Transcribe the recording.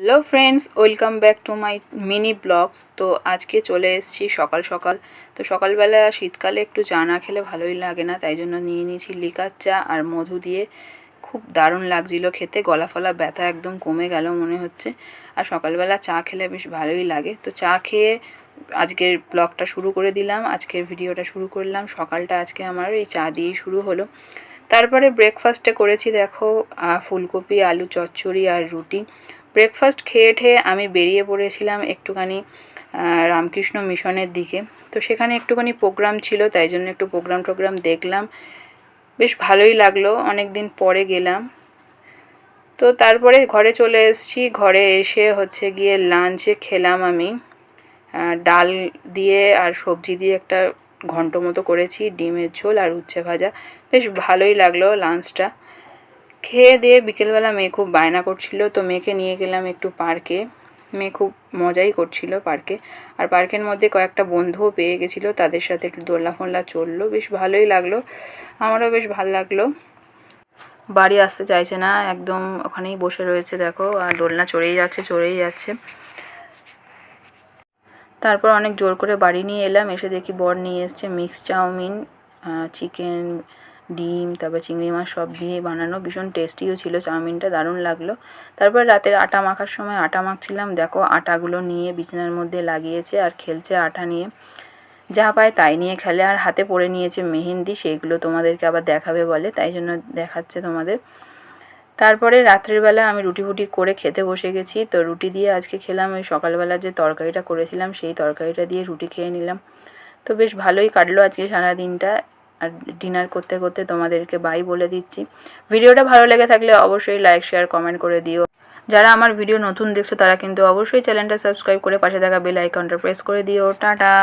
Hello friends, welcome back to my mini blogs. তো আজকে চলে এসেছি সকাল সকাল। তো সকালবেলা শীতকালে একটু চা না খেলে ভালোই লাগে না, তাই জন্য নিয়ে নিয়েছি লিকার চা আর মধু দিয়ে। খুব দারুণ লাগছিল খেতে, গলা ফলা ব্যথা একদম কমে গেল মনে হচ্ছে। আর সকালবেলা চা খেলে বেশ ভালোই লাগে। তো চা খেয়ে আজকের ব্লগটা শুরু করে দিলাম, আজকের ভিডিওটা শুরু করলাম। সকালটা আজকে আমার এই চা দিয়েই শুরু হলো। তারপরে ব্রেকফাস্টে করেছি দেখো ফুলকপি আলু চচ্চড়ি আর রুটি। ব্রেকফাস্ট খেয়ে ঠেয়ে আমি বেরিয়ে পড়েছিলাম একটুখানি রামকৃষ্ণ মিশনের দিকে। তো সেখানে একটুখানি প্রোগ্রাম ছিল, তাই জন্য একটু প্রোগ্রাম দেখলাম। বেশ ভালোই লাগলো, অনেক দিন পরে গেলাম। তো তারপরে ঘরে চলে এসেছি। ঘরে এসে হচ্ছে গিয়ে লাঞ্চে খেলাম আমি ডাল দিয়ে আর সবজি দিয়ে একটা ঘন্ট মতো করেছি, ডিমের ঝোল আর উচ্ছে ভাজা। বেশ ভালোই লাগলো লাঞ্চটা। খেয়ে দিয়ে বিকেলবেলা মেয়ে খুব বায়না করছিল, তো মেয়েকে নিয়ে গেলাম একটু পার্কে। মেয়ে খুব মজাই করছিল পার্কে। আর পার্কের মধ্যে কয়েকটা বন্ধুও পেয়ে গেছিলো, তাদের সাথে একটু দোলনা ফোলনা চললো, বেশ ভালোই লাগলো। আমারও বেশ ভালো লাগলো। বাড়ি আসতে চাইছে না, একদম ওখানেই বসে রয়েছে দেখো, আর দোলনা চড়েই যাচ্ছে। তারপর অনেক জোর করে বাড়ি নিয়ে এলাম। এসে দেখি বর নিয়ে এসছে মিক্স চাউমিন, চিকেন, ডিম, তারপর চিংড়ি মাছ সব দিয়ে বানানো। ভীষণ টেস্টিও ছিল চাউমিনটা, দারুণ লাগলো। তারপর রাতের আটা মাখার সময় আটা মাখছিলাম, দেখো আটাগুলো নিয়ে বিছানার মধ্যে লাগিয়েছে আর খেলছে আটা নিয়ে। যা পায় তাই নিয়ে খেলে, আর হাতে পরে নিয়েছে মেহেন্দি, সেইগুলো তোমাদেরকে আবার দেখাবে বলে, তাই জন্য দেখাচ্ছে তোমাদের। তারপরে রাত্রিবেলা আমি রুটি ফুটি করে খেতে বসে গেছি। তো রুটি দিয়ে আজকে খেলাম ওই সকালবেলা যে তরকারিটা করেছিলাম, সেই তরকারিটা দিয়ে রুটি খেয়ে নিলাম। তো বেশ ভালোই কাটলো আজকে সারাদিনটা। আর ডিনার করতে করতে তোমাদেরকে বাই বলে দিচ্ছি। ভিডিওটা ভালো লেগে থাকলে অবশ্যই লাইক শেয়ার কমেন্ট করে দিও। যারা আমার ভিডিও নতুন দেখছো তারা কিন্তু অবশ্যই চ্যানেলটা সাবস্ক্রাইব করে পাশে থাকা বেল আইকনটা প্রেস করে দিও। টাটা।